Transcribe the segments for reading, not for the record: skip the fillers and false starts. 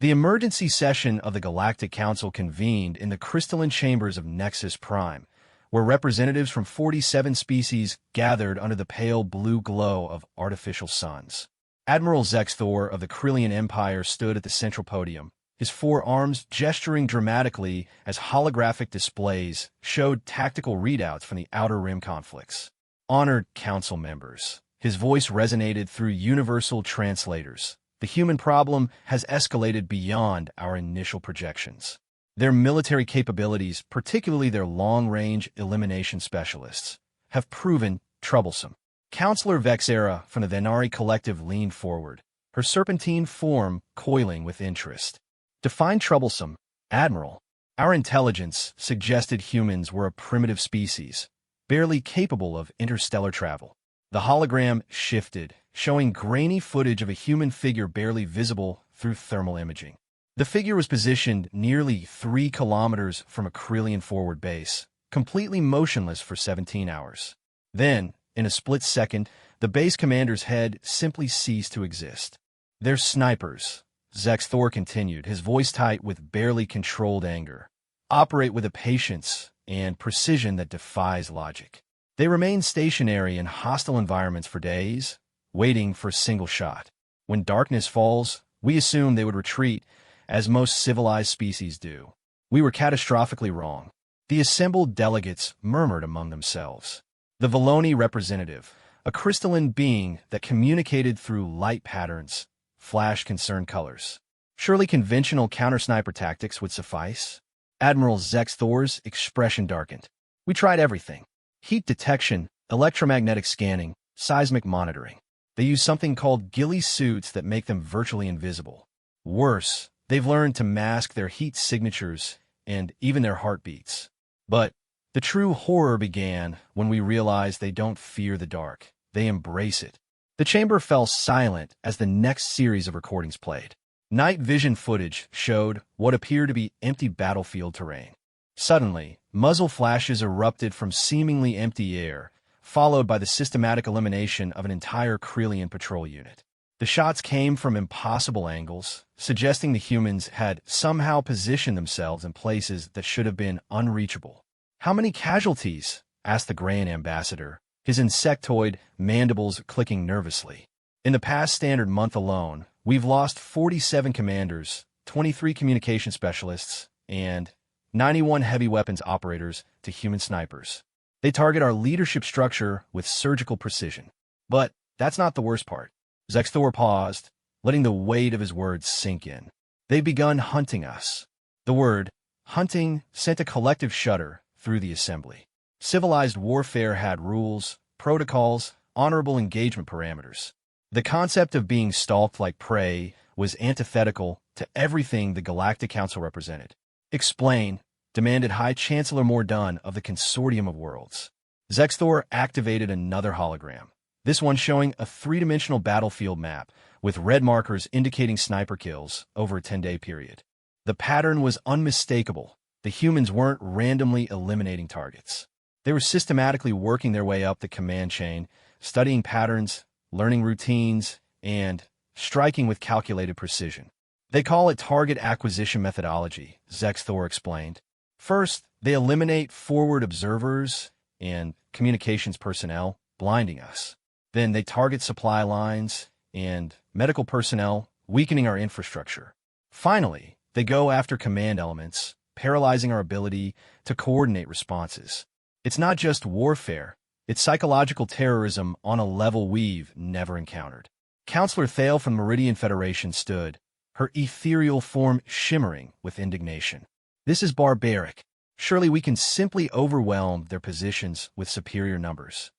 The emergency session of the Galactic Council convened in the crystalline chambers of Nexus Prime, where representatives from 47 species gathered under the pale blue glow of artificial suns. Admiral Zexthor of the Krillian Empire stood at the central podium, his four arms gesturing dramatically as holographic displays showed tactical readouts from the Outer Rim conflicts. Honored Council members, his voice resonated through universal translators. The human problem has escalated beyond our initial projections. Their military capabilities, particularly their long-range elimination specialists, have proven troublesome. Counselor Vexera from the Venari Collective leaned forward, her serpentine form coiling with interest. Define troublesome, Admiral. Our intelligence suggested humans were a primitive species, barely capable of interstellar travel. The hologram shifted, showing grainy footage of a human figure barely visible through thermal imaging. The figure was positioned nearly 3 kilometers from a Krillian forward base, completely motionless for 17 hours. Then, in a split second, the base commander's head simply ceased to exist. "They're snipers," Zexthor continued, his voice tight with barely controlled anger. "Operate with a patience and precision that defies logic. They remain stationary in hostile environments for days, waiting for a single shot. When darkness falls, we assume they would retreat, as most civilized species do. We were catastrophically wrong." The assembled delegates murmured among themselves. The Valoni representative, a crystalline being that communicated through light patterns, flashed concerned colors. Surely conventional counter-sniper tactics would suffice? Admiral Zexthor's expression darkened. "We tried everything. Heat detection, electromagnetic scanning, seismic monitoring. They use something called ghillie suits that make them virtually invisible. Worse, they've learned to mask their heat signatures and even their heartbeats. But the true horror began when we realized they don't fear the dark. They embrace it." The chamber fell silent as the next series of recordings played. Night vision footage showed what appeared to be empty battlefield terrain. Suddenly, muzzle flashes erupted from seemingly empty air, followed by the systematic elimination of an entire Krillian patrol unit. The shots came from impossible angles, suggesting the humans had somehow positioned themselves in places that should have been unreachable. "How many casualties?" asked the Grand Ambassador, his insectoid mandibles clicking nervously. "In the past standard month alone, we've lost 47 commanders, 23 communication specialists, and 91 heavy weapons operators to human snipers. They target our leadership structure with surgical precision." But that's not the worst part. Zexthor paused, letting the weight of his words sink in. "They've begun hunting us." The word hunting sent a collective shudder through the assembly. Civilized warfare had rules, protocols, honorable engagement parameters. The concept of being stalked like prey was antithetical to everything the Galactic Council represented. "Explain," demanded High Chancellor Mordun of the Consortium of Worlds. Zexthor activated another hologram, this one showing a 3-dimensional battlefield map with red markers indicating sniper kills over a 10-day period. The pattern was unmistakable. The humans weren't randomly eliminating targets. They were systematically working their way up the command chain, studying patterns, learning routines, and striking with calculated precision. "They call it target acquisition methodology," Zexthor explained. "First, they eliminate forward observers and communications personnel, blinding us. Then they target supply lines and medical personnel, weakening our infrastructure. Finally, they go after command elements, paralyzing our ability to coordinate responses. It's not just warfare, it's psychological terrorism on a level we've never encountered." Counselor Thale from Meridian Federation stood, her ethereal form shimmering with indignation. "This is barbaric. Surely we can simply overwhelm their positions with superior numbers."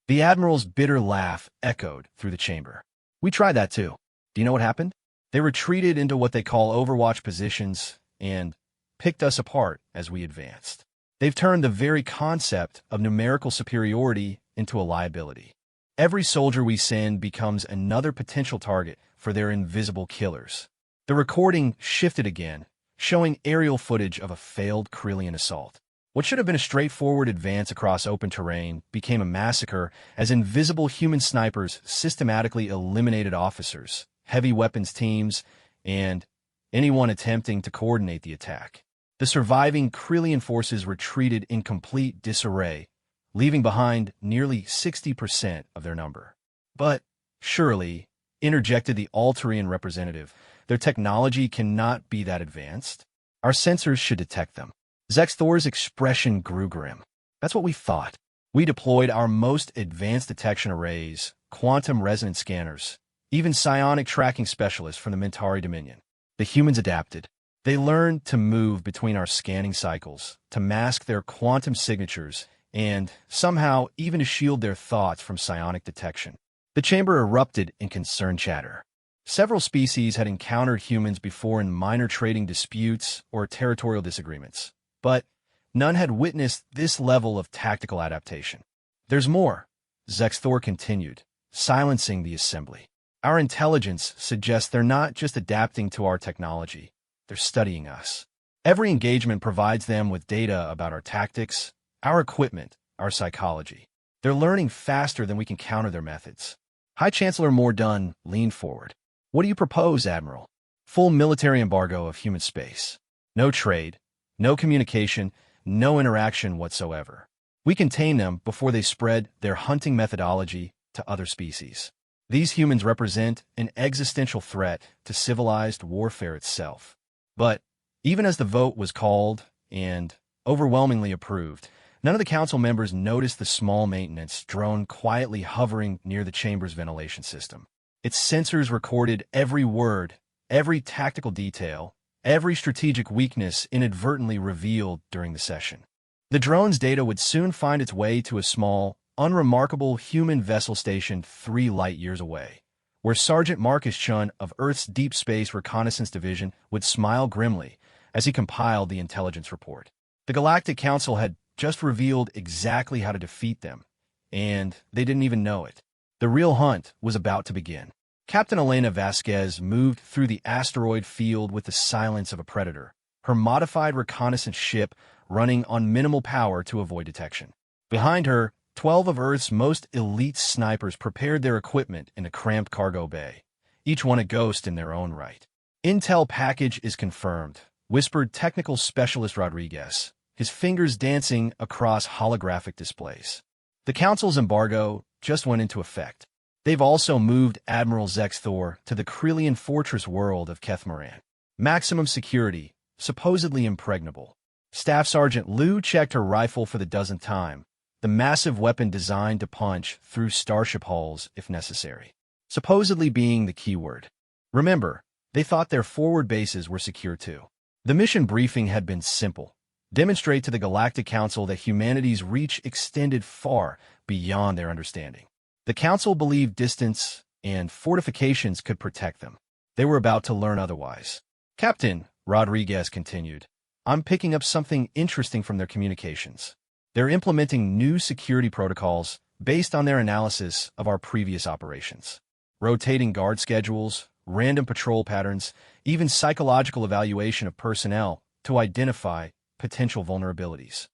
The Admiral's bitter laugh echoed through the chamber. "We tried that too. Do you know what happened? They retreated into what they call Overwatch positions and picked us apart as we advanced. They've turned the very concept of numerical superiority into a liability. Every soldier we send becomes another potential target for their invisible killers." The recording shifted again, showing aerial footage of a failed Krillian assault. What should have been a straightforward advance across open terrain became a massacre as invisible human snipers systematically eliminated officers, heavy weapons teams, and anyone attempting to coordinate the attack. The surviving Kryllian forces retreated in complete disarray, leaving behind nearly 60% of their number. But, surely, interjected the Altarian representative, their technology cannot be that advanced. Our sensors should detect them. Zexthor's expression grew grim. That's what we thought. We deployed our most advanced detection arrays, quantum resonance scanners, even psionic tracking specialists from the Mentari Dominion. The humans adapted. They learned to move between our scanning cycles, to mask their quantum signatures, and, somehow, even to shield their thoughts from psionic detection. The chamber erupted in concerned chatter. Several species had encountered humans before in minor trading disputes or territorial disagreements, but none had witnessed this level of tactical adaptation. There's more, Zexthor continued, silencing the assembly. Our intelligence suggests they're not just adapting to our technology, they're studying us. Every engagement provides them with data about our tactics, our equipment, our psychology. They're learning faster than we can counter their methods. High Chancellor Mordun leaned forward. What do you propose, Admiral? Full military embargo of human space. No trade, no communication, no interaction whatsoever. We contain them before they spread their hunting methodology to other species. These humans represent an existential threat to civilized warfare itself. But even as the vote was called and overwhelmingly approved, none of the council members noticed the small maintenance drone quietly hovering near the chamber's ventilation system. Its sensors recorded every word, every tactical detail, every strategic weakness inadvertently revealed during the session. The drone's data would soon find its way to a small, unremarkable human vessel stationed 3 light-years away, where Sergeant Marcus Chun of Earth's Deep Space Reconnaissance Division would smile grimly as he compiled the intelligence report. The Galactic Council had just revealed exactly how to defeat them, and they didn't even know it. The real hunt was about to begin. Captain Elena Vasquez moved through the asteroid field with the silence of a predator, her modified reconnaissance ship running on minimal power to avoid detection. Behind her, 12 of Earth's most elite snipers prepared their equipment in a cramped cargo bay, each one a ghost in their own right. Intel package is confirmed, whispered technical specialist Rodriguez, his fingers dancing across holographic displays. The Council's embargo just went into effect. They've also moved Admiral Zexthor to the Kryllian fortress world of Kethmoran. Maximum security, supposedly impregnable. Staff Sergeant Liu checked her rifle for the dozenth time, the massive weapon designed to punch through starship hulls if necessary. Supposedly being the keyword. Remember, they thought their forward bases were secure too. The mission briefing had been simple. Demonstrate to the Galactic Council that humanity's reach extended far beyond their understanding. The Council believed distance and fortifications could protect them. They were about to learn otherwise. Captain, Rodriguez continued, I'm picking up something interesting from their communications. They're implementing new security protocols based on their analysis of our previous operations. Rotating guard schedules, random patrol patterns, even psychological evaluation of personnel to identify potential vulnerabilities.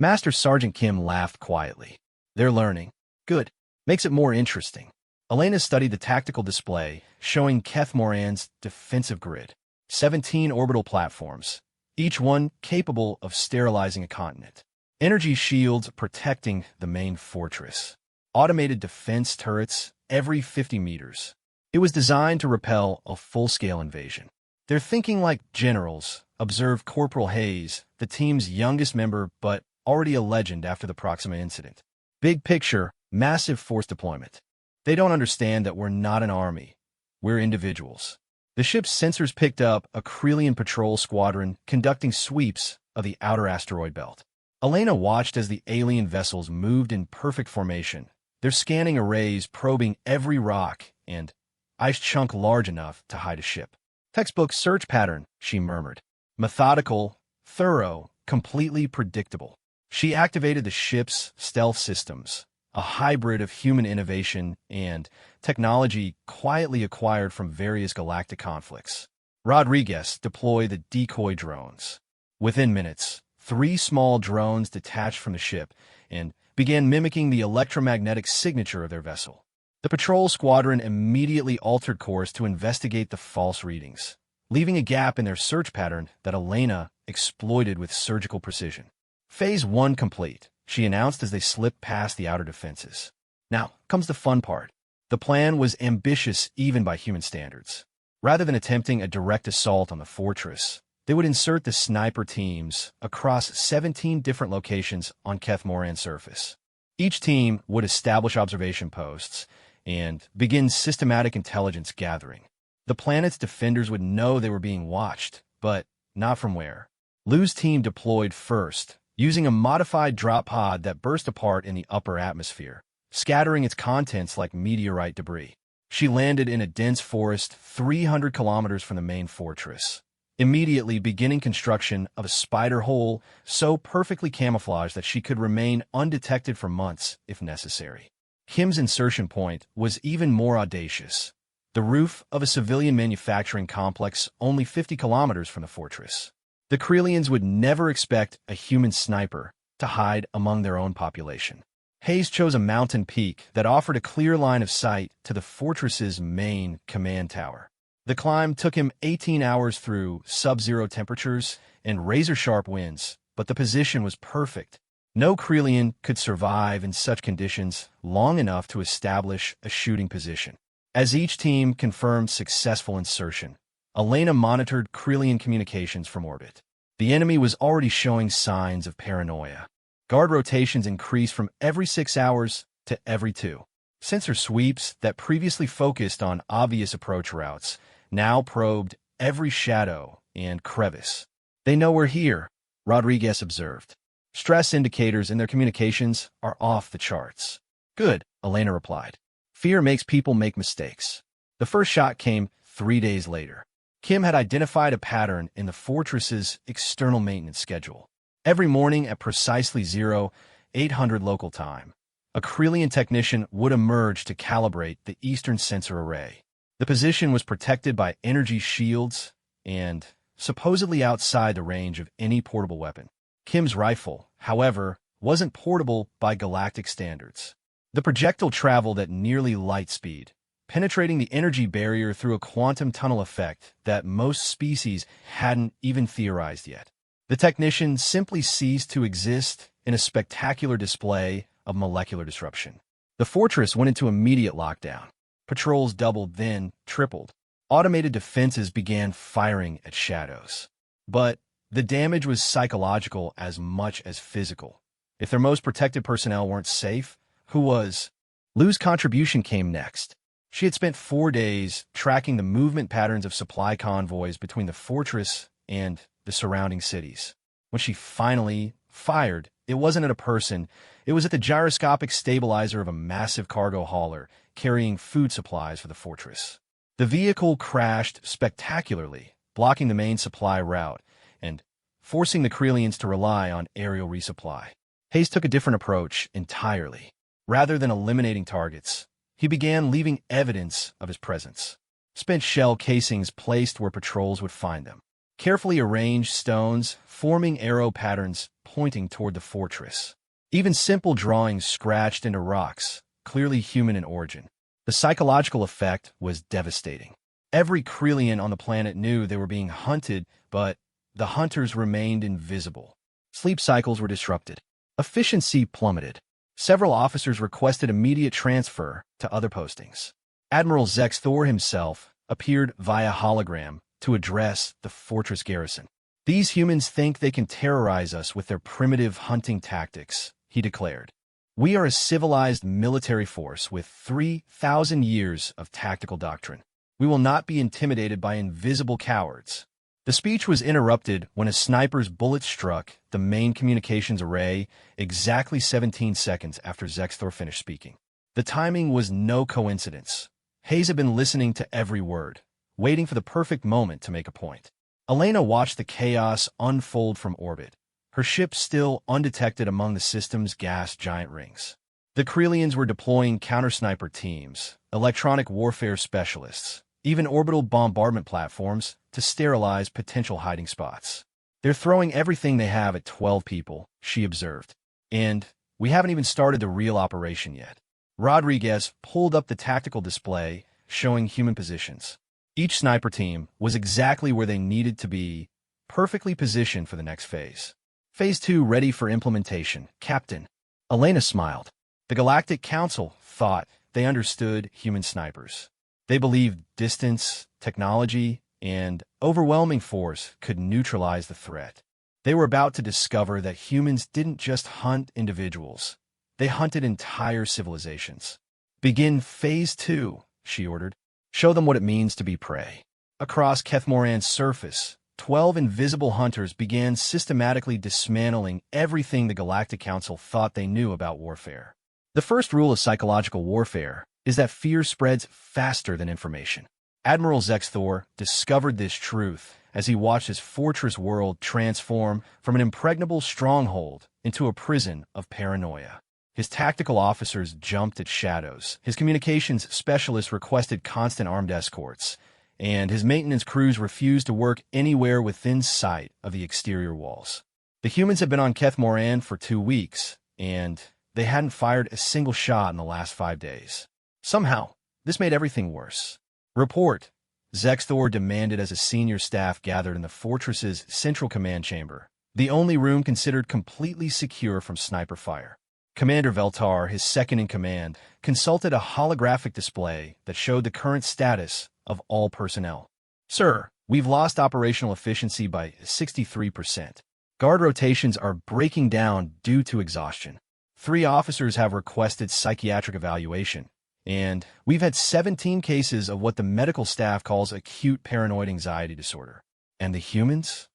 Master Sergeant Kim laughed quietly. They're learning. Good. Makes it more interesting. Elena studied the tactical display, showing Kethmoran's defensive grid. 17 orbital platforms, each one capable of sterilizing a continent. Energy shields protecting the main fortress. Automated defense turrets every 50 meters. It was designed to repel a full-scale invasion. They're thinking like generals, observed Corporal Hayes, the team's youngest member but already a legend after the Proxima incident. Big picture, massive force deployment. They don't understand that we're not an army. We're individuals. The ship's sensors picked up a Kryllian patrol squadron conducting sweeps of the outer asteroid belt. Elena watched as the alien vessels moved in perfect formation, their scanning arrays probing every rock and ice chunk large enough to hide a ship. Textbook search pattern, she murmured. Methodical, thorough, completely predictable. She activated the ship's stealth systems, a hybrid of human innovation and technology quietly acquired from various galactic conflicts. Rodriguez deployed the decoy drones. Within minutes, 3 small drones detached from the ship and began mimicking the electromagnetic signature of their vessel. The patrol squadron immediately altered course to investigate the false readings, leaving a gap in their search pattern that Elena exploited with surgical precision. Phase 1 complete, she announced as they slipped past the outer defenses. Now comes the fun part. The plan was ambitious even by human standards. Rather than attempting a direct assault on the fortress, they would insert the sniper teams across 17 different locations on Keth Moran's surface. Each team would establish observation posts and begin systematic intelligence gathering. The planet's defenders would know they were being watched, but not from where. Lu's team deployed first, using a modified drop pod that burst apart in the upper atmosphere, scattering its contents like meteorite debris. She landed in a dense forest 300 kilometers from the main fortress, immediately beginning construction of a spider hole so perfectly camouflaged that she could remain undetected for months if necessary. Kim's insertion point was even more audacious. The roof of a civilian manufacturing complex only 50 kilometers from the fortress. The Krelians would never expect a human sniper to hide among their own population. Hayes chose a mountain peak that offered a clear line of sight to the fortress's main command tower. The climb took him 18 hours through sub-zero temperatures and razor-sharp winds, but the position was perfect. No Krelian could survive in such conditions long enough to establish a shooting position. As each team confirmed successful insertion, Elena monitored Krelian communications from orbit. The enemy was already showing signs of paranoia. Guard rotations increased from every 6 hours to every 2. Sensor sweeps that previously focused on obvious approach routes now probed every shadow and crevice. "They know we're here," Rodriguez observed. "Stress indicators in their communications are off the charts." "Good," Elena replied. "Fear makes people make mistakes." The first shot came 3 days later. Kim had identified a pattern in the fortress's external maintenance schedule. Every morning at precisely 0800 local time, a Krelian technician would emerge to calibrate the eastern sensor array. The position was protected by energy shields and supposedly outside the range of any portable weapon. Kim's rifle, however, wasn't portable by galactic standards. The projectile traveled at nearly light speed, penetrating the energy barrier through a quantum tunnel effect that most species hadn't even theorized yet. The technician simply ceased to exist in a spectacular display of molecular disruption. The fortress went into immediate lockdown. Patrols doubled, then tripled. Automated defenses began firing at shadows. But the damage was psychological as much as physical. If their most protected personnel weren't safe, who was? Lu's contribution came next. She had spent 4 days tracking the movement patterns of supply convoys between the fortress and the surrounding cities. When she finally fired, it wasn't at a person, it was at the gyroscopic stabilizer of a massive cargo hauler carrying food supplies for the fortress. The vehicle crashed spectacularly, blocking the main supply route and forcing the Krelians to rely on aerial resupply. Hayes took a different approach entirely. Rather than eliminating targets, he began leaving evidence of his presence. Spent shell casings placed where patrols would find them. Carefully arranged stones, forming arrow patterns pointing toward the fortress. Even simple drawings scratched into rocks, clearly human in origin. The psychological effect was devastating. Every Krelian on the planet knew they were being hunted, but the hunters remained invisible. Sleep cycles were disrupted. Efficiency plummeted. Several officers requested immediate transfer to other postings. Admiral Zex Thor himself appeared via hologram to address the fortress garrison. "These humans think they can terrorize us with their primitive hunting tactics," he declared. "We are a civilized military force with 3,000 years of tactical doctrine. We will not be intimidated by invisible cowards." The speech was interrupted when a sniper's bullet struck the main communications array exactly 17 seconds after Zexthor finished speaking. The timing was no coincidence. Hayes had been listening to every word, waiting for the perfect moment to make a point. Elena watched the chaos unfold from orbit, her ship still undetected among the system's gas giant rings. The Krelians were deploying counter-sniper teams, electronic warfare specialists, even orbital bombardment platforms to sterilize potential hiding spots. "They're throwing everything they have at 12 people," she observed. "And we haven't even started the real operation yet." Rodriguez pulled up the tactical display, showing human positions. Each sniper team was exactly where they needed to be, perfectly positioned for the next phase. Phase 2 ready for implementation, Captain. Elena smiled. The Galactic Council thought they understood human snipers. They believed distance, technology, and overwhelming force could neutralize the threat. They were about to discover that humans didn't just hunt individuals. They hunted entire civilizations. Begin Phase 2, she ordered. Show them what it means to be prey. Across Kethmoran's surface, 12 invisible hunters began systematically dismantling everything the Galactic Council thought they knew about warfare. The first rule of psychological warfare is that fear spreads faster than information. Admiral Zexthor discovered this truth as he watched his fortress world transform from an impregnable stronghold into a prison of paranoia. His tactical officers jumped at shadows, his communications specialists requested constant armed escorts, and his maintenance crews refused to work anywhere within sight of the exterior walls. The humans had been on Kethmoran for 2 weeks, and they hadn't fired a single shot in the last 5 days. Somehow, this made everything worse. Report, Zexthor demanded as a senior staff gathered in the fortress's central command chamber, the only room considered completely secure from sniper fire. Commander Veltar, his second-in-command, consulted a holographic display that showed the current status of all personnel. Sir, we've lost operational efficiency by 63%. Guard rotations are breaking down due to exhaustion. 3 officers have requested psychiatric evaluation, and we've had 17 cases of what the medical staff calls acute paranoid anxiety disorder. And the humans?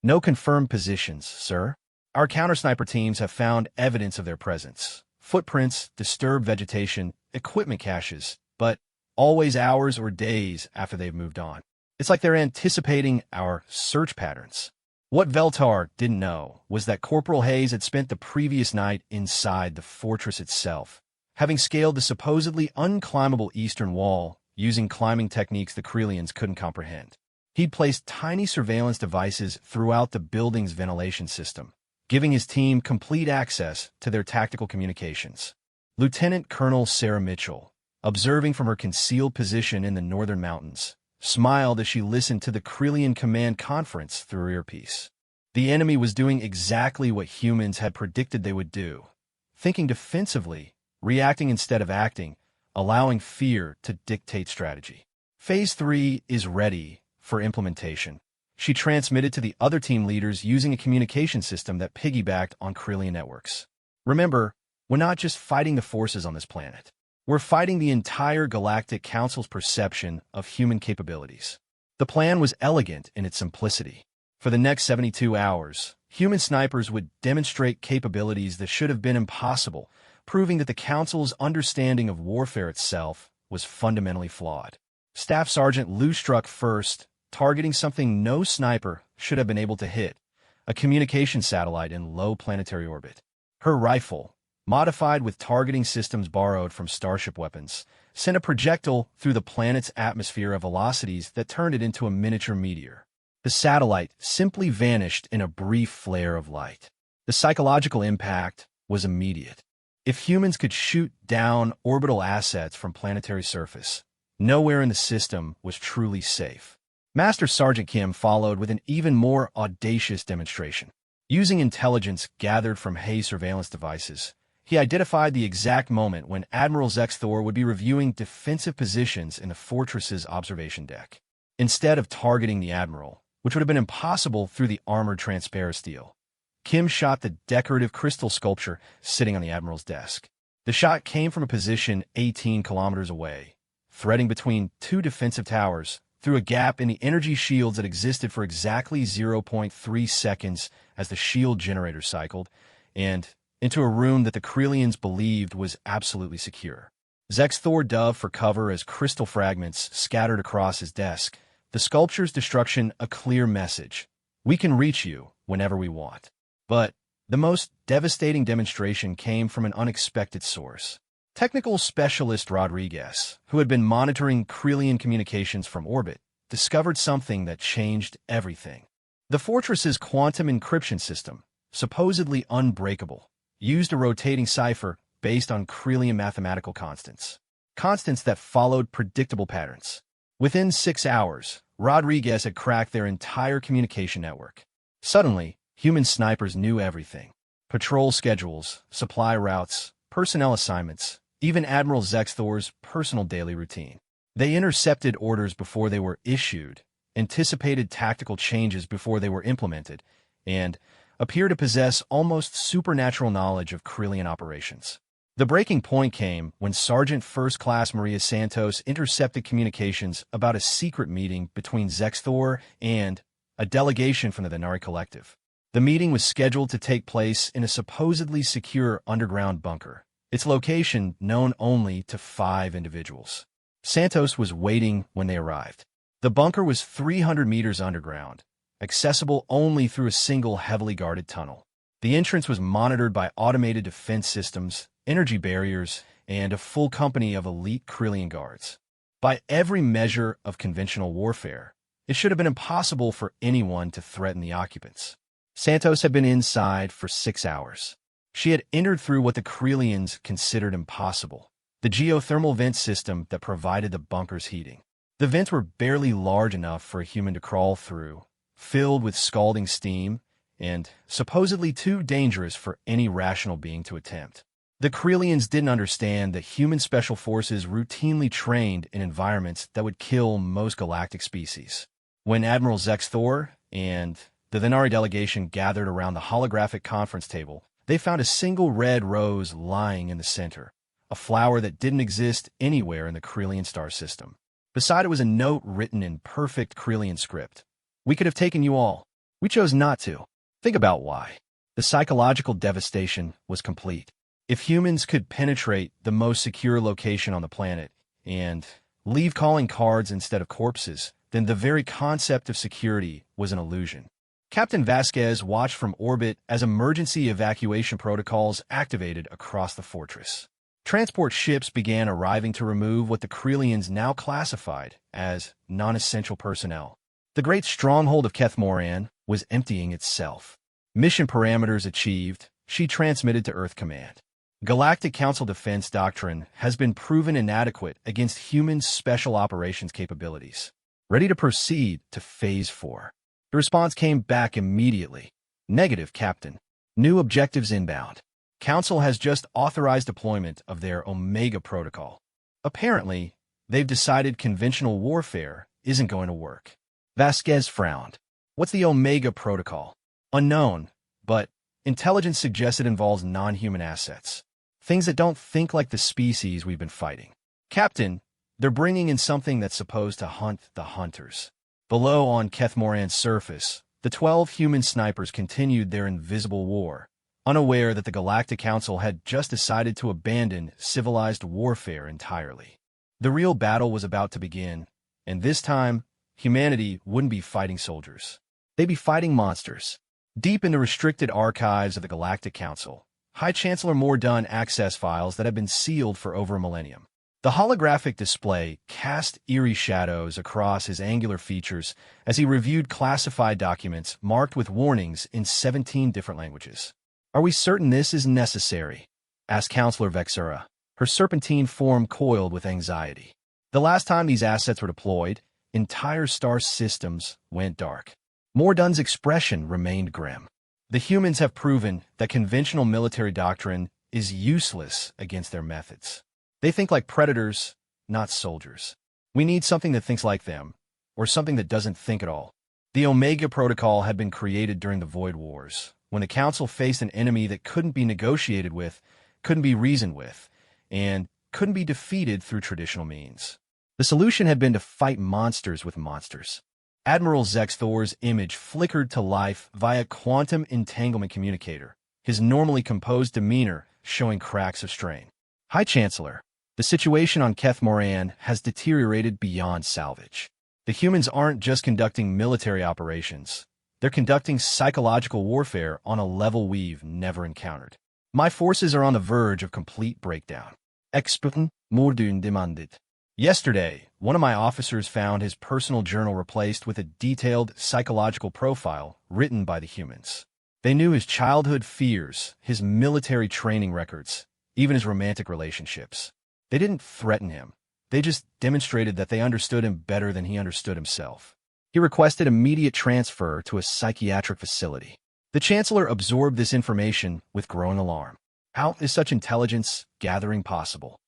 No confirmed positions, sir. Our counter-sniper teams have found evidence of their presence. Footprints, disturbed vegetation, equipment caches, but always hours or days after they've moved on. It's like they're anticipating our search patterns. What Veltar didn't know was that Corporal Hayes had spent the previous night inside the fortress itself, having scaled the supposedly unclimbable eastern wall using climbing techniques the Krelians couldn't comprehend. He'd placed tiny surveillance devices throughout the building's ventilation system, giving his team complete access to their tactical communications. Lieutenant Colonel Sarah Mitchell, observing from her concealed position in the northern mountains, smiled as she listened to the Krelian command conference through her earpiece. The enemy was doing exactly what humans had predicted they would do, thinking defensively, reacting instead of acting, allowing fear to dictate strategy. Phase 3 is ready for implementation. She transmitted to the other team leaders using a communication system that piggybacked on Krelian networks. Remember, we're not just fighting the forces on this planet. We're fighting the entire Galactic Council's perception of human capabilities. The plan was elegant in its simplicity. For the next 72 hours, human snipers would demonstrate capabilities that should have been impossible, proving that the Council's understanding of warfare itself was fundamentally flawed. Staff Sergeant Lou struck first, targeting something no sniper should have been able to hit, a communication satellite in low planetary orbit. Her rifle, modified with targeting systems borrowed from Starship weapons, sent a projectile through the planet's atmosphere at velocities that turned it into a miniature meteor. The satellite simply vanished in a brief flare of light. The psychological impact was immediate. If humans could shoot down orbital assets from planetary surface, nowhere in the system was truly safe. Master Sergeant Kim followed with an even more audacious demonstration. Using intelligence gathered from Hayes surveillance devices, he identified the exact moment when Admiral Zexthor would be reviewing defensive positions in the fortress's observation deck. Instead of targeting the Admiral, which would have been impossible through the armored transparent steel, Kim shot the decorative crystal sculpture sitting on the Admiral's desk. The shot came from a position 18 kilometers away, threading between 2 defensive towers, through a gap in the energy shields that existed for exactly 0.3 seconds as the shield generator cycled, and into a room that the Krelians believed was absolutely secure. Zexthor dove for cover as crystal fragments scattered across his desk, the sculpture's destruction a clear message. We can reach you whenever we want. But the most devastating demonstration came from an unexpected source. Technical specialist Rodriguez, who had been monitoring Krelian communications from orbit, discovered something that changed everything. The fortress's quantum encryption system, supposedly unbreakable, used a rotating cipher based on Krelian mathematical constants. Constants that followed predictable patterns. Within 6 hours, Rodriguez had cracked their entire communication network. Suddenly, human snipers knew everything. Patrol schedules, supply routes, personnel assignments, even Admiral Zexthor's personal daily routine. They intercepted orders before they were issued, anticipated tactical changes before they were implemented, and appear to possess almost supernatural knowledge of Krillian operations. The breaking point came when Sergeant First Class Maria Santos intercepted communications about a secret meeting between Zexthor and a delegation from the Venari Collective. The meeting was scheduled to take place in a supposedly secure underground bunker, its location known only to 5 individuals. Santos was waiting when they arrived. The bunker was 300 meters underground, accessible only through a single heavily guarded tunnel. The entrance was monitored by automated defense systems, energy barriers, and a full company of elite Krillian guards. By every measure of conventional warfare, it should have been impossible for anyone to threaten the occupants. Santos had been inside for 6 hours. She had entered through what the Krillians considered impossible, the geothermal vent system that provided the bunker's heating. The vents were barely large enough for a human to crawl through, filled with scalding steam, and supposedly too dangerous for any rational being to attempt. The Krillians didn't understand that human special forces routinely trained in environments that would kill most galactic species. When Admiral Zexthor and the Venari delegation gathered around the holographic conference table, they found a single red rose lying in the center, a flower that didn't exist anywhere in the Krillian star system. Beside it was a note written in perfect Krillian script. "We could have taken you all. We chose not to. Think about why." The psychological devastation was complete. If humans could penetrate the most secure location on the planet and leave calling cards instead of corpses, then the very concept of security was an illusion. Captain Vasquez watched from orbit as emergency evacuation protocols activated across the fortress. Transport ships began arriving to remove what the Krillians now classified as non-essential personnel. The great stronghold of Kethmoran was emptying itself. Mission parameters achieved, she transmitted to Earth Command. Galactic Council defense doctrine has been proven inadequate against human special operations capabilities. Ready to proceed to Phase 4. The response came back immediately. Negative, Captain. New objectives inbound. Council has just authorized deployment of their Omega Protocol. Apparently, they've decided conventional warfare isn't going to work. Vasquez frowned. What's the Omega Protocol? Unknown, but intelligence suggests it involves non-human assets. Things that don't think like the species we've been fighting. Captain, they're bringing in something that's supposed to hunt the hunters. Below on Kethmoran's surface, the 12 human snipers continued their invisible war, unaware that the Galactic Council had just decided to abandon civilized warfare entirely. The real battle was about to begin, and this time, humanity wouldn't be fighting soldiers. They'd be fighting monsters. Deep in the restricted archives of the Galactic Council, High Chancellor Mordun access files that have been sealed for over a millennium. The holographic display cast eerie shadows across his angular features as he reviewed classified documents marked with warnings in 17 different languages. "Are we certain this is necessary?" asked Counselor Vexura, her serpentine form coiled with anxiety. The last time these assets were deployed, entire star systems went dark. Mordun's expression remained grim. The humans have proven that conventional military doctrine is useless against their methods. They think like predators, not soldiers. We need something that thinks like them, or something that doesn't think at all. The Omega Protocol had been created during the Void Wars, when the Council faced an enemy that couldn't be negotiated with, couldn't be reasoned with, and couldn't be defeated through traditional means. The solution had been to fight monsters with monsters. Admiral Zexthor's image flickered to life via quantum entanglement communicator, his normally composed demeanor showing cracks of strain. "High Chancellor, the situation on Kethmoran has deteriorated beyond salvage. The humans aren't just conducting military operations. They're conducting psychological warfare on a level we've never encountered. My forces are on the verge of complete breakdown." Expert Mordun demanded. "Yesterday, one of my officers found his personal journal replaced with a detailed psychological profile written by the humans. They knew his childhood fears, his military training records, even his romantic relationships. They didn't threaten him. They just demonstrated that they understood him better than he understood himself. He requested immediate transfer to a psychiatric facility. The Chancellor absorbed this information with growing alarm. How is such intelligence gathering possible?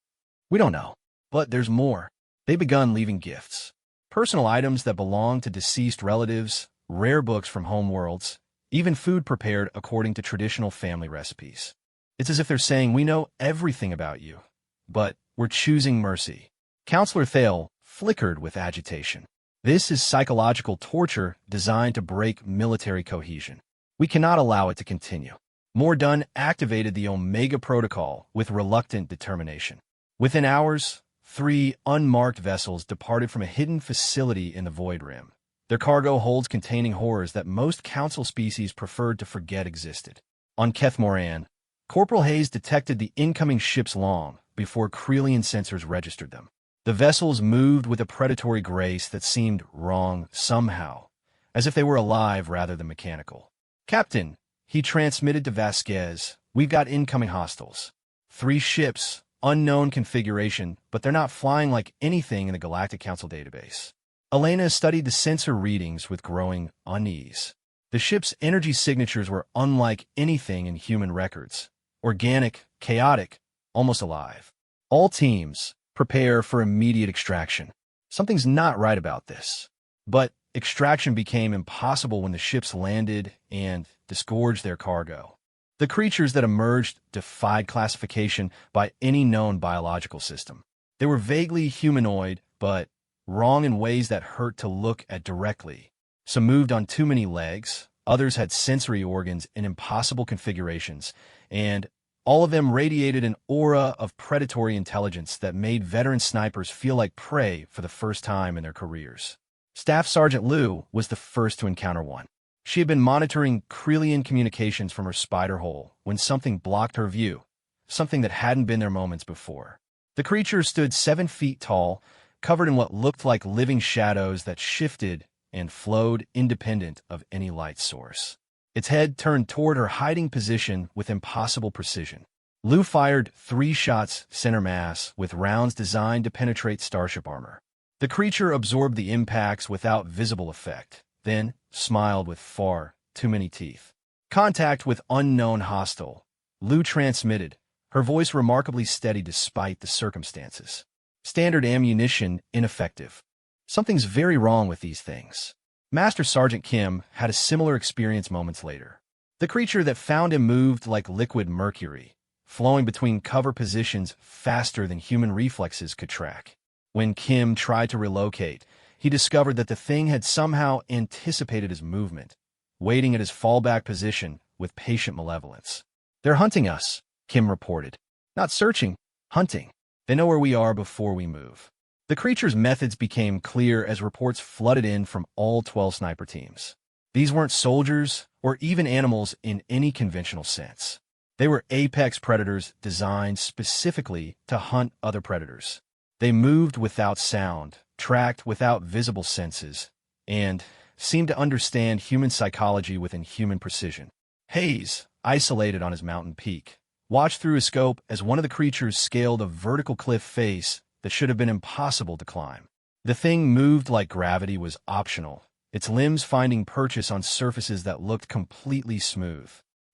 We don't know. But there's more. They begun leaving gifts. Personal items that belong to deceased relatives, rare books from homeworlds, even food prepared according to traditional family recipes. It's as if they're saying, we know everything about you, but we're choosing mercy. Counselor Thale flickered with agitation. This is psychological torture designed to break military cohesion. We cannot allow it to continue. Mordun activated the Omega Protocol with reluctant determination. Within hours, 3 unmarked vessels departed from a hidden facility in the Void Rim. Their cargo holds containing horrors that most Council species preferred to forget existed. On Keth-Moran, Corporal Hayes detected the incoming ships long before Krelian sensors registered them. The vessels moved with a predatory grace that seemed wrong somehow, as if they were alive rather than mechanical. Captain, he transmitted to Vasquez, we've got incoming hostiles. 3 ships, unknown configuration, but they're not flying like anything in the Galactic Council database. Elena studied the sensor readings with growing unease. The ship's energy signatures were unlike anything in human records. Organic, chaotic, almost alive. All teams, prepare for immediate extraction. Something's not right about this. But extraction became impossible when the ships landed and disgorged their cargo. The creatures that emerged defied classification by any known biological system. They were vaguely humanoid, but wrong in ways that hurt to look at directly. Some moved on too many legs, others had sensory organs in impossible configurations, and all of them radiated an aura of predatory intelligence that made veteran snipers feel like prey for the first time in their careers. Staff Sergeant Liu was the first to encounter one. She had been monitoring Krelian communications from her spider hole when something blocked her view, something that hadn't been there moments before. The creature stood 7 feet tall, covered in what looked like living shadows that shifted and flowed independent of any light source. Its head turned toward her hiding position with impossible precision. Liu fired 3 shots center mass with rounds designed to penetrate starship armor. The creature absorbed the impacts without visible effect, then smiled with far too many teeth. Contact with unknown hostile. Liu transmitted, her voice remarkably steady despite the circumstances. Standard ammunition ineffective. Something's very wrong with these things. Master Sergeant Kim had a similar experience moments later. The creature that found him moved like liquid mercury, flowing between cover positions faster than human reflexes could track. When Kim tried to relocate, he discovered that the thing had somehow anticipated his movement, waiting at his fallback position with patient malevolence. They're hunting us, Kim reported. Not searching, hunting. They know where we are before we move. The creature's methods became clear as reports flooded in from all 12 sniper teams. These weren't soldiers or even animals in any conventional sense. They were apex predators designed specifically to hunt other predators. They moved without sound, tracked without visible senses, and seemed to understand human psychology with inhuman precision. Hayes, isolated on his mountain peak, watched through his scope as one of the creatures scaled a vertical cliff face that should have been impossible to climb. The thing moved like gravity was optional, its limbs finding purchase on surfaces that looked completely smooth.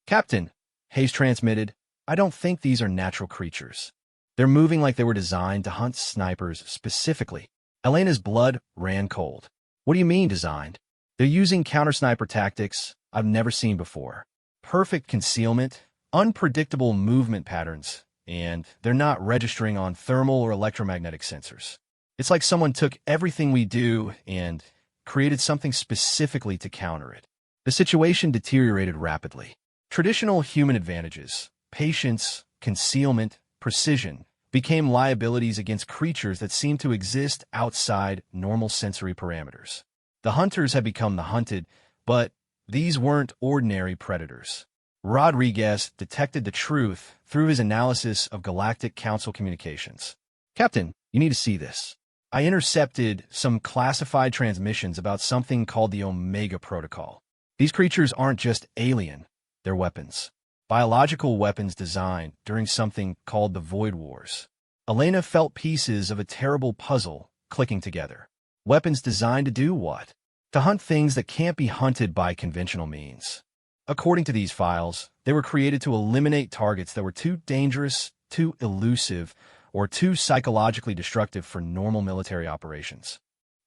Captain, Hayes transmitted, I don't think these are natural creatures. They're moving like they were designed to hunt snipers specifically. Elena's blood ran cold. What do you mean designed? They're using counter-sniper tactics I've never seen before. Perfect concealment, unpredictable movement patterns, and they're not registering on thermal or electromagnetic sensors. It's like someone took everything we do and created something specifically to counter it. The situation deteriorated rapidly. Traditional human advantages, patience, concealment, precision, became liabilities against creatures that seemed to exist outside normal sensory parameters. The hunters had become the hunted, but these weren't ordinary predators. Rodriguez detected the truth through his analysis of Galactic Council communications. Captain, you need to see this. I intercepted some classified transmissions about something called the Omega Protocol. These creatures aren't just alien, they're weapons. Biological weapons designed during something called the Void Wars. Elena felt pieces of a terrible puzzle clicking together. Weapons designed to do what? To hunt things that can't be hunted by conventional means. According to these files, they were created to eliminate targets that were too dangerous, too elusive, or too psychologically destructive for normal military operations.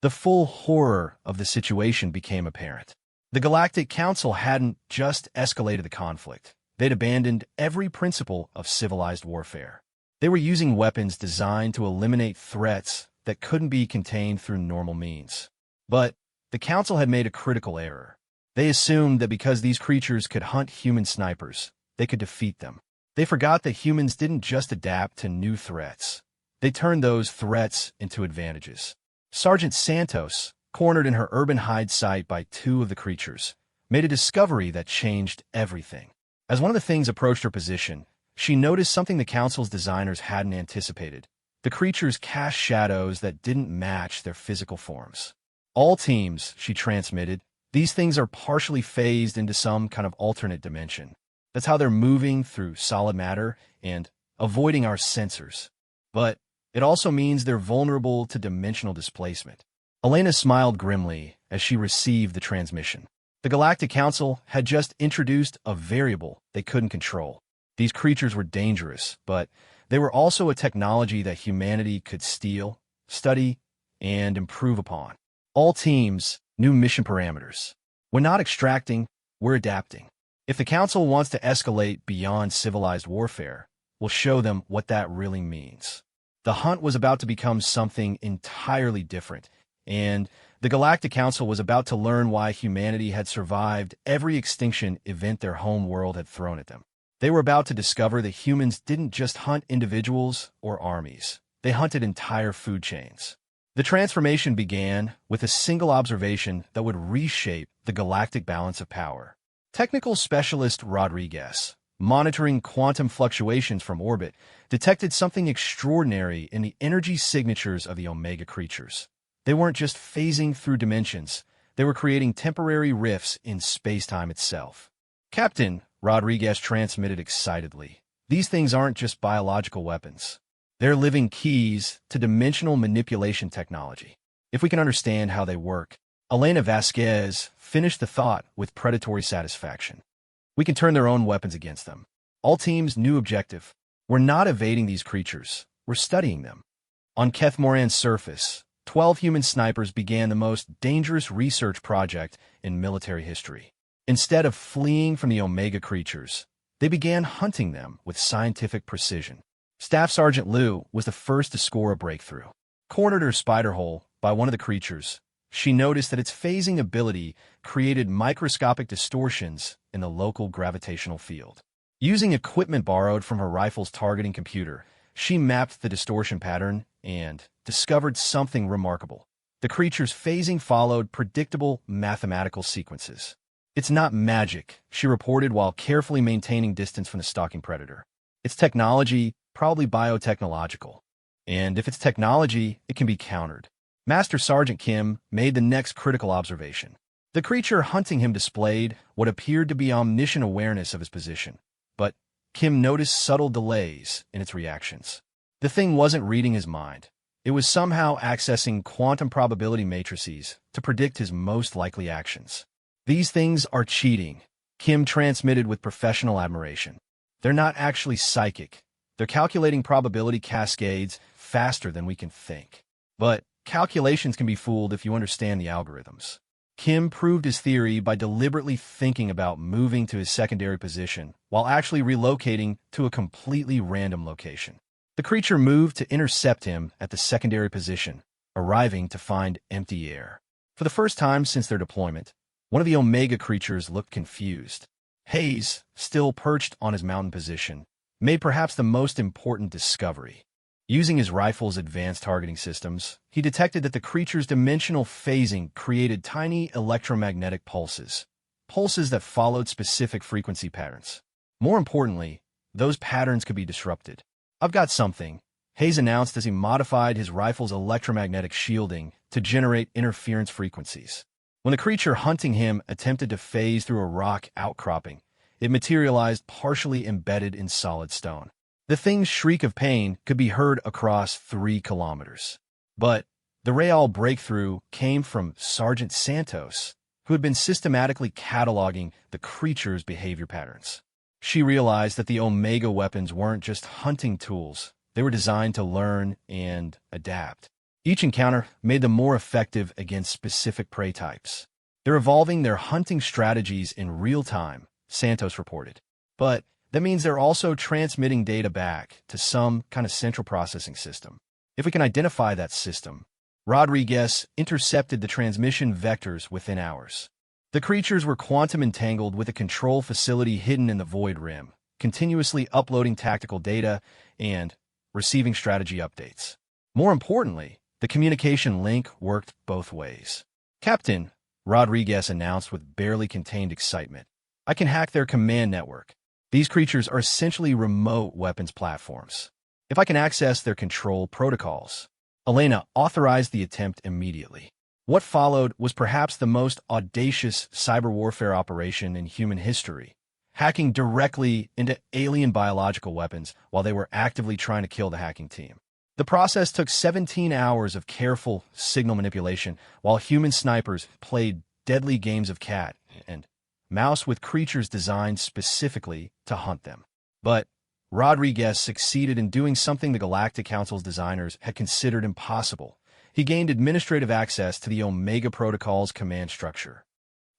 The full horror of the situation became apparent. The Galactic Council hadn't just escalated the conflict. They'd abandoned every principle of civilized warfare. They were using weapons designed to eliminate threats that couldn't be contained through normal means. But the Council had made a critical error. They assumed that because these creatures could hunt human snipers, they could defeat them. They forgot that humans didn't just adapt to new threats. They turned those threats into advantages. Sergeant Santos, cornered in her urban hide site by two of the creatures, made a discovery that changed everything. As one of the things approached her position, she noticed something the Council's designers hadn't anticipated. The creatures cast shadows that didn't match their physical forms. All teams, she transmitted, these things are partially phased into some kind of alternate dimension. That's how they're moving through solid matter and avoiding our sensors. But it also means they're vulnerable to dimensional displacement. Elena smiled grimly as she received the transmission. The Galactic Council had just introduced a variable they couldn't control. These creatures were dangerous, but they were also a technology that humanity could steal, study, and improve upon. All teams, new mission parameters. We're not extracting, we're adapting. If the Council wants to escalate beyond civilized warfare, we'll show them what that really means. The hunt was about to become something entirely different, and the Galactic Council was about to learn why humanity had survived every extinction event their home world had thrown at them. They were about to discover that humans didn't just hunt individuals or armies. They hunted entire food chains. The transformation began with a single observation that would reshape the galactic balance of power. Technical specialist Rodriguez, monitoring quantum fluctuations from orbit, detected something extraordinary in the energy signatures of the Omega creatures. They weren't just phasing through dimensions, they were creating temporary rifts in space-time itself. Captain, Rodriguez transmitted excitedly, these things aren't just biological weapons. They're living keys to dimensional manipulation technology. If we can understand how they work, Elena Vasquez finished the thought with predatory satisfaction. We can turn their own weapons against them. All teams' new objective. We're not evading these creatures. We're studying them. On Keth Moran's surface, 12 human snipers began the most dangerous research project in military history. Instead of fleeing from the Omega creatures, they began hunting them with scientific precision. Staff Sergeant Liu was the first to score a breakthrough. Cornered her spider hole by one of the creatures, she noticed that its phasing ability created microscopic distortions in the local gravitational field. Using equipment borrowed from her rifle's targeting computer, she mapped the distortion pattern and discovered something remarkable. The creature's phasing followed predictable mathematical sequences. It's not magic, she reported while carefully maintaining distance from the stalking predator. It's technology, probably biotechnological. And if it's technology, it can be countered. Master Sergeant Kim made the next critical observation. The creature hunting him displayed what appeared to be omniscient awareness of his position, but Kim noticed subtle delays in its reactions. The thing wasn't reading his mind. It was somehow accessing quantum probability matrices to predict his most likely actions. These things are cheating, Kim transmitted with professional admiration. They're not actually psychic. They're calculating probability cascades faster than we can think. But calculations can be fooled if you understand the algorithms. Kim proved his theory by deliberately thinking about moving to his secondary position while actually relocating to a completely random location. The creature moved to intercept him at the secondary position, arriving to find empty air. For the first time since their deployment, one of the Omega creatures looked confused. Hayes, still perched on his mountain position, made perhaps the most important discovery. Using his rifle's advanced targeting systems, he detected that the creature's dimensional phasing created tiny electromagnetic pulses that followed specific frequency patterns. More importantly, those patterns could be disrupted. "I've got something," Hayes announced as he modified his rifle's electromagnetic shielding to generate interference frequencies. When the creature hunting him attempted to phase through a rock outcropping, it materialized partially embedded in solid stone. The thing's shriek of pain could be heard across 3 kilometers. But the real breakthrough came from Sergeant Santos, who had been systematically cataloging the creature's behavior patterns. She realized that the Omega weapons weren't just hunting tools. They were designed to learn and adapt. Each encounter made them more effective against specific prey types. They're evolving their hunting strategies in real time, Santos reported. But that means they're also transmitting data back to some kind of central processing system. If we can identify that system, Rodriguez intercepted the transmission vectors within hours. The creatures were quantum entangled with a control facility hidden in the void rim, continuously uploading tactical data and receiving strategy updates. More importantly, the communication link worked both ways. "Captain," Rodriguez announced with barely contained excitement, "I can hack their command network. These creatures are essentially remote weapons platforms. If I can access their control protocols." Elena authorized the attempt immediately. What followed was perhaps the most audacious cyber warfare operation in human history, hacking directly into alien biological weapons while they were actively trying to kill the hacking team. The process took 17 hours of careful signal manipulation while human snipers played deadly games of cat and mouse with creatures designed specifically to hunt them. But Rodriguez succeeded in doing something the Galactic Council's designers had considered impossible. He gained administrative access to the Omega Protocol's command structure.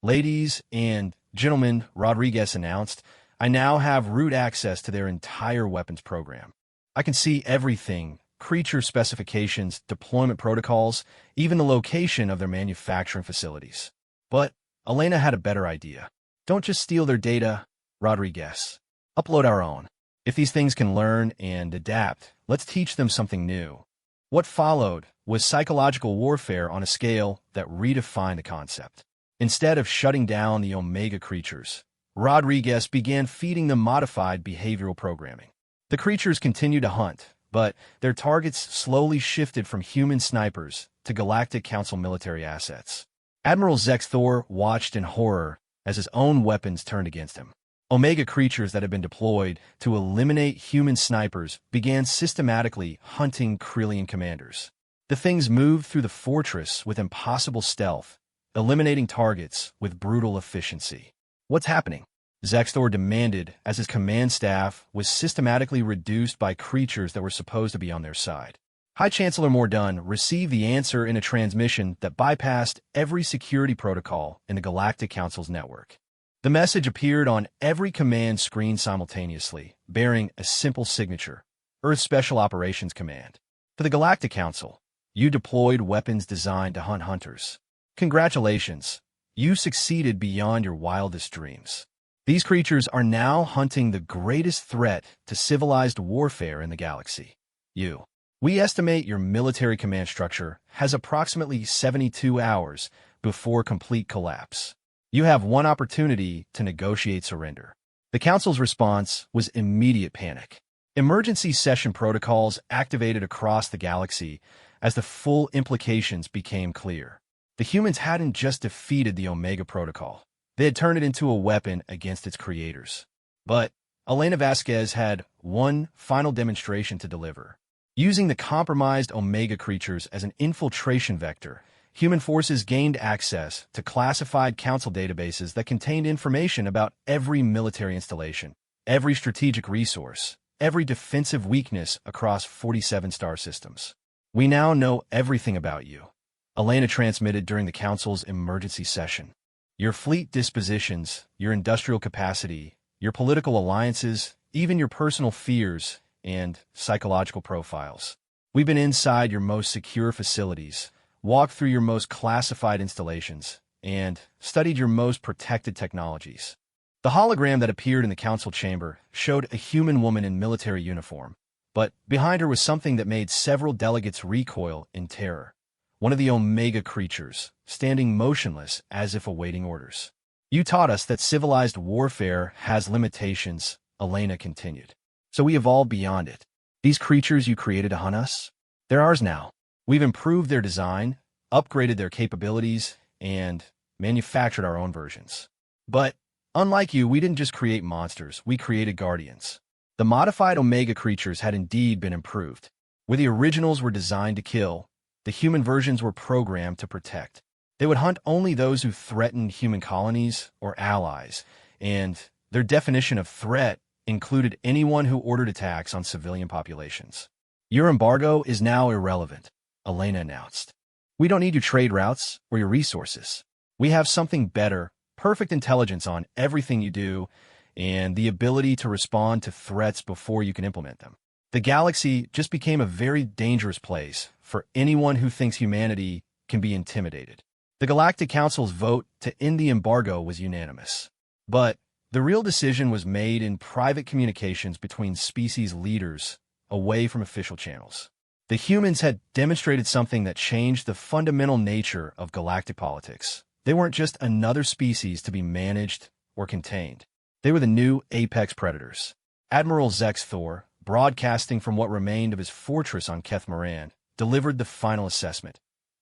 "Ladies and gentlemen," Rodriguez announced, "I now have root access to their entire weapons program. I can see everything, creature specifications, deployment protocols, even the location of their manufacturing facilities." But Elena had a better idea. "Don't just steal their data, Rodriguez. Upload our own. If these things can learn and adapt, let's teach them something new." What followed was psychological warfare on a scale that redefined the concept. Instead of shutting down the Omega creatures, Rodriguez began feeding them modified behavioral programming. The creatures continued to hunt, but their targets slowly shifted from human snipers to Galactic Council military assets. Admiral Zexthor watched in horror as his own weapons turned against him. Omega creatures that had been deployed to eliminate human snipers began systematically hunting Kryllian commanders. The things moved through the fortress with impossible stealth, eliminating targets with brutal efficiency. "What's happening?" Zexthor demanded as his command staff was systematically reduced by creatures that were supposed to be on their side. High Chancellor Mordun received the answer in a transmission that bypassed every security protocol in the Galactic Council's network. The message appeared on every command screen simultaneously, bearing a simple signature: Earth Special Operations Command. To the Galactic Council, you deployed weapons designed to hunt hunters. Congratulations, you succeeded beyond your wildest dreams. These creatures are now hunting the greatest threat to civilized warfare in the galaxy. You. We estimate your military command structure has approximately 72 hours before complete collapse. You have one opportunity to negotiate surrender. The Council's response was immediate panic. Emergency session protocols activated across the galaxy as the full implications became clear. The humans hadn't just defeated the Omega Protocol. They had turned it into a weapon against its creators. But Elena Vasquez had one final demonstration to deliver. Using the compromised Omega creatures as an infiltration vector, human forces gained access to classified Council databases that contained information about every military installation, every strategic resource, every defensive weakness across 47 star systems. "We now know everything about you," Elena transmitted during the Council's emergency session. "Your fleet dispositions, your industrial capacity, your political alliances, even your personal fears and psychological profiles. We've been inside your most secure facilities, walked through your most classified installations, and studied your most protected technologies." The hologram that appeared in the Council chamber showed a human woman in military uniform, but behind her was something that made several delegates recoil in terror. One of the Omega creatures, standing motionless as if awaiting orders. "You taught us that civilized warfare has limitations," Elena continued. "So we evolved beyond it. These creatures you created to hunt us, they're ours now. We've improved their design, upgraded their capabilities, and manufactured our own versions. But unlike you, we didn't just create monsters, we created guardians. The modified Omega creatures had indeed been improved. Where the originals were designed to kill, the human versions were programmed to protect. They would hunt only those who threatened human colonies or allies, and their definition of threat included anyone who ordered attacks on civilian populations. Your embargo is now irrelevant, Elena announced. We don't need your trade routes or your resources. We have something better, perfect intelligence on everything you do, and the ability to respond to threats before you can implement them. The galaxy just became a very dangerous place for anyone who thinks humanity can be intimidated. The Galactic Council's vote to end the embargo was unanimous. But the real decision was made in private communications between species leaders away from official channels. The humans had demonstrated something that changed the fundamental nature of galactic politics. They weren't just another species to be managed or contained. They were the new apex predators. Admiral Zex Thor, broadcasting from what remained of his fortress on Keth Moran, delivered the final assessment.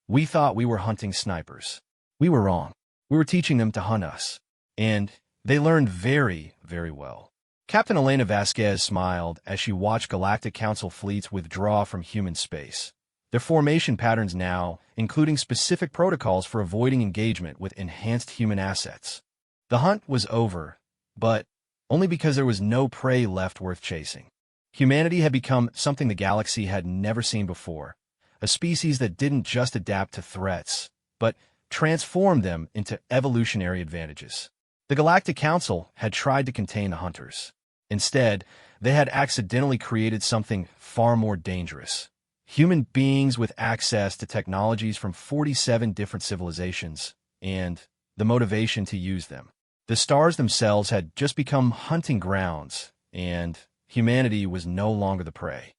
We thought we were hunting snipers. We were wrong. We were teaching them to hunt us. And they learned very, very well. Captain Elena Vasquez smiled as she watched Galactic Council fleets withdraw from human space. Their formation patterns now, including specific protocols for avoiding engagement with enhanced human assets. The hunt was over, but only because there was no prey left worth chasing. Humanity had become something the galaxy had never seen before, a species that didn't just adapt to threats, but transformed them into evolutionary advantages. The Galactic Council had tried to contain the hunters. Instead, they had accidentally created something far more dangerous. Human beings with access to technologies from 47 different civilizations, and the motivation to use them. The stars themselves had just become hunting grounds, and humanity was no longer the prey.